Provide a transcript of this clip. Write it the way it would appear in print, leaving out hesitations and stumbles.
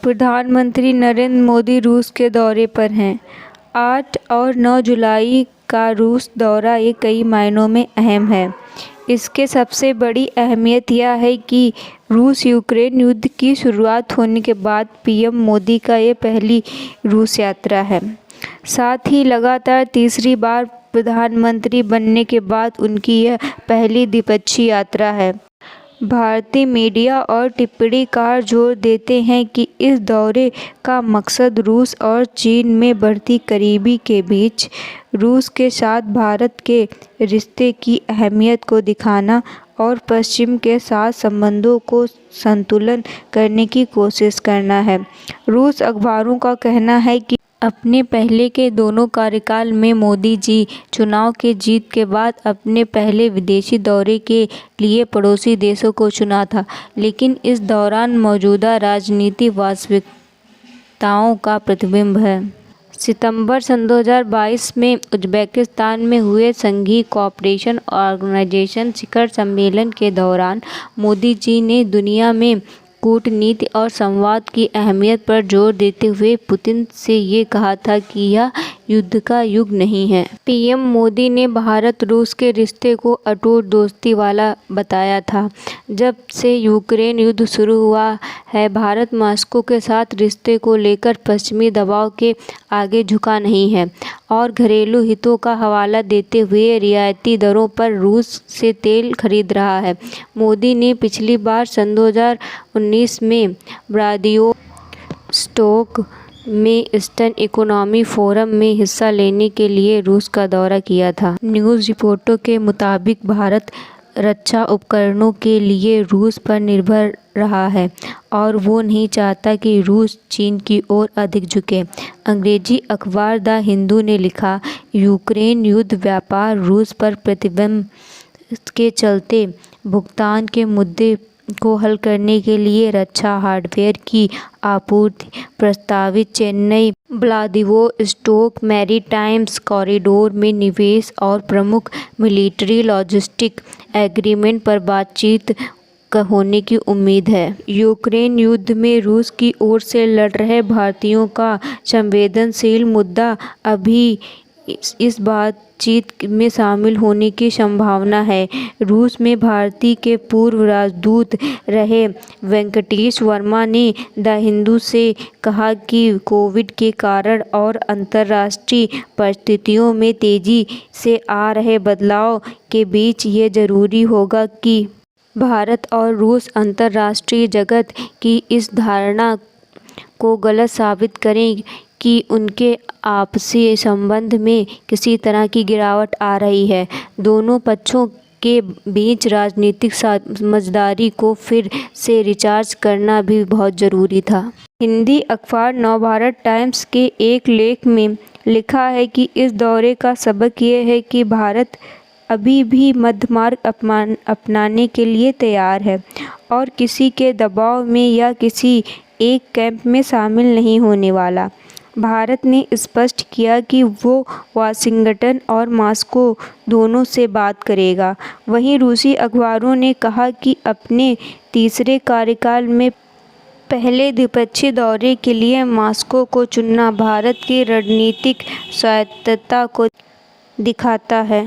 प्रधानमंत्री नरेंद्र मोदी रूस के दौरे पर हैं। 8 और 9 जुलाई का रूस दौरा ये कई मायनों में अहम है। इसके सबसे बड़ी अहमियत यह है कि रूस यूक्रेन युद्ध की शुरुआत होने के बाद पीएम मोदी का ये पहली रूस यात्रा है। साथ ही लगातार तीसरी बार प्रधानमंत्री बनने के बाद उनकी यह पहली द्विपक्षीय यात्रा है। भारतीय मीडिया और टिप्पणीकार जोर देते हैं कि इस दौरे का मकसद रूस और चीन में बढ़ती करीबी के बीच रूस के साथ भारत के रिश्ते की अहमियत को दिखाना और पश्चिम के साथ संबंधों को संतुलन करने की कोशिश करना है। रूस अखबारों का कहना है कि अपने पहले के दोनों कार्यकाल में मोदी जी चुनाव के जीत के बाद अपने पहले विदेशी दौरे के लिए पड़ोसी देशों को चुना था, लेकिन इस दौरान मौजूदा राजनीतिक वास्तविकताओं का प्रतिबिंब है। सितंबर सन 2022 में उज़्बेकिस्तान में हुए संघीय कोऑपरेशन ऑर्गेनाइजेशन शिखर सम्मेलन के दौरान मोदी जी ने दुनिया में कूटनीति और संवाद की अहमियत पर जोर देते हुए पुतिन से ये कहा था कि यह युद्ध का युग नहीं है। पीएम मोदी ने भारत रूस के रिश्ते को अटूट दोस्ती वाला बताया था। जब से यूक्रेन युद्ध शुरू हुआ है, भारत मॉस्को के साथ रिश्ते को लेकर पश्चिमी दबाव के आगे झुका नहीं है और घरेलू हितों का हवाला देते हुए रियायती दरों पर रूस से तेल खरीद रहा है। मोदी ने पिछली बार सन 2019 में व्लादिवोस्टोक में ईस्टर्न इकोनॉमी फोरम में हिस्सा लेने के लिए रूस का दौरा किया था। न्यूज़ रिपोर्टों के मुताबिक भारत रक्षा उपकरणों के लिए रूस पर निर्भर रहा है और वो नहीं चाहता कि रूस चीन की ओर अधिक झुके। अंग्रेजी अखबार द हिंदू ने लिखा, यूक्रेन युद्ध व्यापार रूस पर प्रतिबंध के चलते भुगतान के मुद्दे को हल करने के लिए रक्षा हार्डवेयर की आपूर्ति प्रस्तावित चेन्नई व्लादिवोस्टोक मैरीटाइम्स कॉरिडोर में निवेश और प्रमुख मिलिट्री लॉजिस्टिक एग्रीमेंट पर बातचीत होने की उम्मीद है। यूक्रेन युद्ध में रूस की ओर से लड़ रहे भारतीयों का संवेदनशील मुद्दा अभी इस बातचीत में शामिल होने की संभावना है। रूस में भारतीय के पूर्व राजदूत रहे वेंकटेश वर्मा ने द हिंदू से कहा कि कोविड के कारण और अंतर्राष्ट्रीय परिस्थितियों में तेजी से आ रहे बदलाव के बीच ये जरूरी होगा कि भारत और रूस अंतर्राष्ट्रीय जगत की इस धारणा को गलत साबित करें कि उनके आपसी संबंध में किसी तरह की गिरावट आ रही है। दोनों पक्षों के बीच राजनीतिक समझदारी को फिर से रिचार्ज करना भी बहुत ज़रूरी था। हिंदी अखबार नवभारत टाइम्स के एक लेख में लिखा है कि इस दौरे का सबक ये है कि भारत अभी भी मध्यमार्ग अपनाने के लिए तैयार है और किसी के दबाव में या किसी एक कैंप में शामिल नहीं होने वाला। भारत ने स्पष्ट किया कि वो वाशिंगटन और मॉस्को दोनों से बात करेगा। वहीं रूसी अखबारों ने कहा कि अपने तीसरे कार्यकाल में पहले द्विपक्षीय दौरे के लिए मॉस्को को चुनना भारत की रणनीतिक स्वायत्तता को दिखाता है।